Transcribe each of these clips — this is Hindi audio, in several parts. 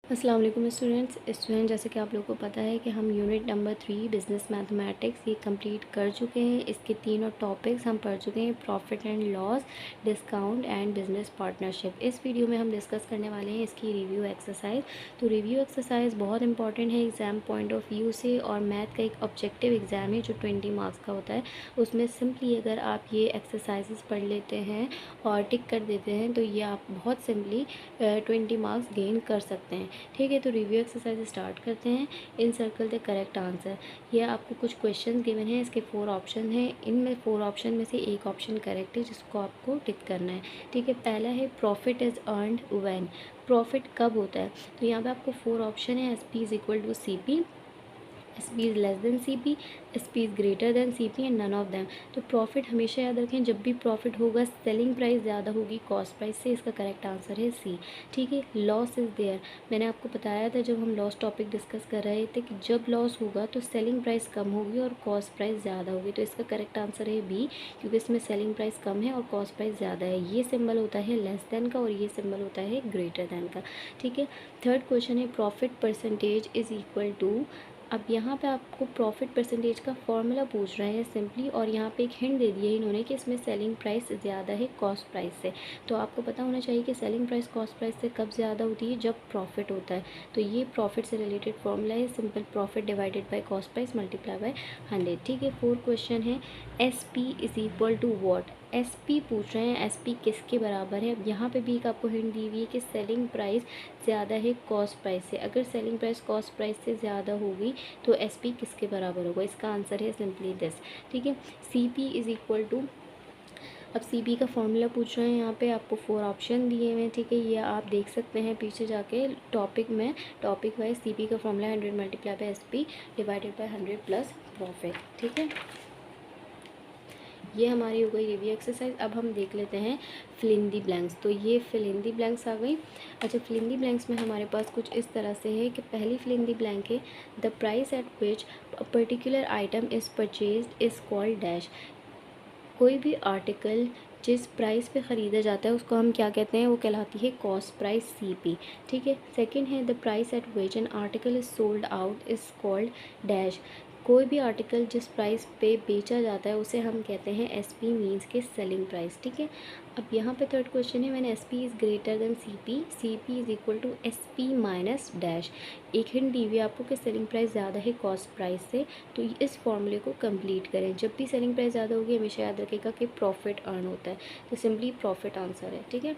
अस्सलाम वालेकुम स्टूडेंट, जैसे कि आप लोगों को पता है कि हम यूनिट नंबर 3 बिज़नेस मैथमेटिक्स ये कंप्लीट कर चुके हैं। इसके तीनों टॉपिक्स हम पढ़ चुके हैं, profit and loss, discount and business partnership. इस वीडियो में हम डिस्कस करने वाले हैं इसकी रिव्यू एक्सरसाइज। तो रिव्यू एक्सरसाइज बहुत इंपॉर्टेंट है एग्ज़ाम पॉइंट ऑफ व्यू से, और मैथ का एक ऑब्जेक्टिव एग्ज़ाम है जो 20 मार्क्स का होता है। उसमें सिंपली अगर आप ये एक्सरसाइजेस पढ़ लेते हैं और टिक कर देते हैं तो ये आप बहुत सिंपली 20 मार्क्स गेन कर सकते हैं। ठीक है, तो रिव्यू एक्सरसाइज स्टार्ट करते हैं। इन सर्कल द करेक्ट आंसर। ये आपको कुछ क्वेश्चन गिवन है, इसके 4 ऑप्शन हैं। इनमें 4 ऑप्शन में से एक ऑप्शन करेक्ट है जिसको आपको टिक करना है। ठीक है, पहला है profit is earned when. Profit कब होता है? तो यहाँ पे आपको 4 ऑप्शन है। SP is equal to CP, SP is less than CP, SP is greater than CP and none of them. तो प्रॉफिट हमेशा याद रखें, जब भी प्रॉफिट होगा सेलिंग प्राइस ज़्यादा होगी कॉस्ट प्राइस से। इसका करेक्ट आंसर है C। ठीक है, लॉस इज़ देयर। मैंने आपको बताया था जब हम लॉस टॉपिक डिस्कस कर रहे थे कि जब लॉस होगा तो सेलिंग प्राइस कम होगी और कॉस्ट प्राइस ज़्यादा होगी। तो इसका करेक्ट आंसर है B, क्योंकि इसमें सेलिंग प्राइस कम है और कॉस्ट प्राइस ज़्यादा है। ये सिंबल होता है लेस देन का और ये सिंबल होता है ग्रेटर देन का। ठीक है, थर्ड क्वेश्चन है profit percentage is equal to. अब यहाँ पे आपको प्रॉफिट परसेंटेज का फॉर्मूला पूछ रहे हैं सिंपली, और यहाँ पे एक हिंट दे दिया है इन्होंने कि इसमें सेलिंग प्राइस ज़्यादा है कॉस्ट प्राइस से। तो आपको पता होना चाहिए कि सेलिंग प्राइस कॉस्ट प्राइस से कब ज़्यादा होती है, जब प्रॉफिट होता है। तो ये प्रॉफिट से रिलेटेड फॉर्मूला है, simple profit divided by cost price multiply by 100। ठीक है, फोर्थ क्वेश्चन है SP is equal to what. SP पूछ रहे हैं, SP किसके बराबर है। अब यहाँ पे भी एक आपको हिंट दी हुई है कि सेलिंग प्राइस ज़्यादा है कॉस्ट प्राइस से। अगर सेलिंग प्राइस कॉस्ट प्राइस से ज़्यादा होगी तो SP किसके बराबर होगा? इसका आंसर है सिंपली दिस। ठीक है, CP इज़ इक्वल टू। अब CP का फॉर्मूला पूछ रहे हैं, यहाँ पे आपको 4 ऑप्शन दिए हुए हैं। ठीक है, ये आप देख सकते हैं पीछे जाके टॉपिक में, टॉपिक वाइज CP का formula 100 multiply by SP divided by 100 plus profit. ठीक है, ये हमारी हो गई रिव्यू एक्सरसाइज। अब हम देख लेते हैं फिल इन दी ब्लैंक्स। तो ये फिल इन दी ब्लैंक्स आ गई। अच्छा, फिल इन दी ब्लैंक्स में हमारे पास कुछ इस तरह से है कि पहली फिल इन दी ब्लैंक है the price at which a particular item is purchased is called dash. कोई भी आर्टिकल जिस प्राइस पे ख़रीदा जाता है उसको हम क्या कहते हैं? वो कहलाती है कॉस्ट प्राइस CP। ठीक है, सेकंड है the price at which N article is sold out is called dash. कोई भी आर्टिकल जिस प्राइस पे बेचा जाता है उसे हम कहते हैं SP मीन्स के सेलिंग प्राइस। ठीक है, अब यहाँ पे थर्ड क्वेश्चन है when SP is greater than CP, CP is equal to SP minus dash. एक हिंट दी हुई है आपको कि सेलिंग प्राइस ज़्यादा है कॉस्ट प्राइस से। तो इस फॉर्मूले को कंप्लीट करें। जब भी सेलिंग प्राइस ज़्यादा होगी हमेशा याद रखिएगा कि प्रॉफिट अर्न होता है। तो सिंपली प्रॉफिट आंसर है। ठीक है,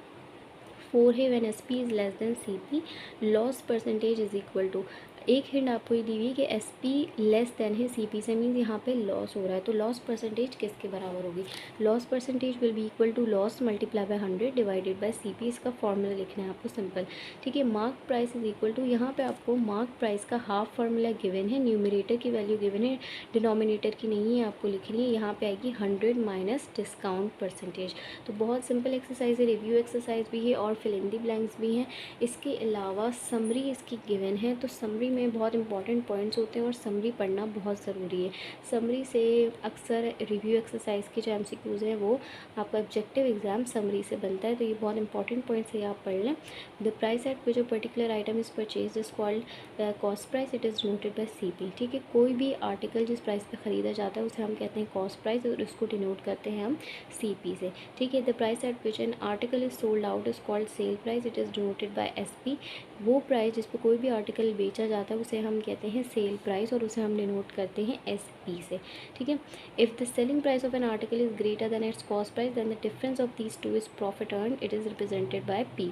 4 है when SP is less than CP, loss percentage is equal to. एक हिंट आपको ये दी हुई कि SP लेस देन है CP से, मीन्स यहाँ पे लॉस हो रहा है। तो लॉस परसेंटेज किसके बराबर होगी? Loss percentage will be equal to loss multiply by 100 divided by CP। इसका फॉर्मूला लिखना है आपको सिंपल। ठीक है, mark price is equal to, यहाँ पे आपको मार्क प्राइस का हाफ फार्मूला गिवन है, न्यूमरेटर की वैल्यू गिवन है, डिनोमिनेटर की नहीं है, आपको लिखनी है। यहाँ पे आएगी 100 माइनस डिस्काउंट परसेंटेज। तो बहुत सिंपल एक्सरसाइज है, रिव्यू एक्सरसाइज भी है और फिल इन दी ब्लैंक्स भी हैं। इसके अलावा समरी इसकी गिवन है, तो समरी में बहुत इंपॉर्टेंट पॉइंट्स होते हैं और समरी पढ़ना बहुत ज़रूरी है। समरी से अक्सर रिव्यू एक्सरसाइज के जो MCQs हैं वो आपका ऑब्जेक्टिव एग्जाम समरी से बनता है। तो ये बहुत इंपॉर्टेंट पॉइंट्स है, आप पढ़ लें। The price at which a particular item is purchase is called cost price, it is denoted by CP। ठीक है, कोई भी आर्टिकल जिस प्राइस पे ख़रीदा जाता है उसे हम कहते हैं कॉस्ट प्राइस और उसको डिनोट करते हैं हम CP से। ठीक है, the price at which an article is sold out is called sale price, it is denoted by SP। वो प्राइस जिस पर कोई भी आर्टिकल बेचा जाता है उसे हम कहते हैं सेल प्राइस और उसे हम डिनोट करते हैं SP से। ठीक है, if the selling price of an article is greater than its cost price then the difference of these two is profit earn, it is represented by P।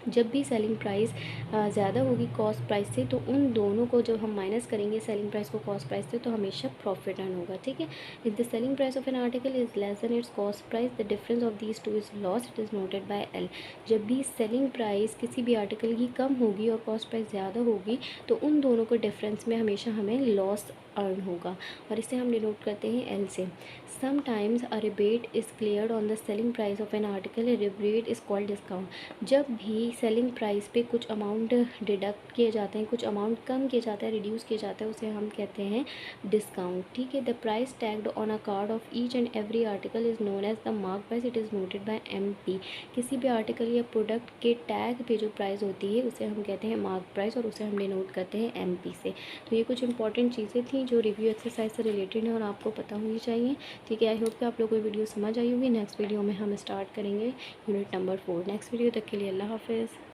जब भी सेलिंग प्राइस ज़्यादा होगी कॉस्ट प्राइस से तो उन दोनों को जब हम माइनस करेंगे सेलिंग प्राइस को कॉस्ट प्राइस से तो हमेशा प्रॉफिट अर्न होगा। ठीक है, if the selling price of an article is less then it's cost price the difference of these two is loss, it is noted bye L। जब भी सेलिंग प्राइस किसी भी आर्टिकल की कम होगी और कॉस्ट प्राइस ज़्यादा होगी तो उन दोनों को डिफरेंस में हमेशा हमें लॉस अर्न होगा, और इसे हम डिनोट करते हैं एल से। Sometimes a rebate is cleared on the selling price of an article, A rebate is called discount. जब भी सेलिंग प्राइस पे कुछ अमाउंट डिडक्ट किए जाते हैं, कुछ अमाउंट कम किया जाता है, रिड्यूस किया जाता है, उसे हम कहते हैं डिस्काउंट। ठीक है। The price tagged on a card of each and every article is known as the mark price, it is noted by MP। किसी भी आर्टिकल या प्रोडक्ट के टैग पे जो प्राइस होती है उसे हम कहते हैं मार्क प्राइस, और उसे हम डिनोट करते हैं MP से। तो ये कुछ इंपॉर्टेंट चीज़ें थी जो रिव्यू एक्सरसाइज से रिलेटेड है और आपको पता होनी चाहिए। ठीक है। आई होप कि आप लोगों को वीडियो समझ आई होगी। नेक्स्ट वीडियो में हम स्टार्ट करेंगे यूनिट नंबर 4। नेक्स्ट वीडियो तक के लिए अल्लाह हाफिज़।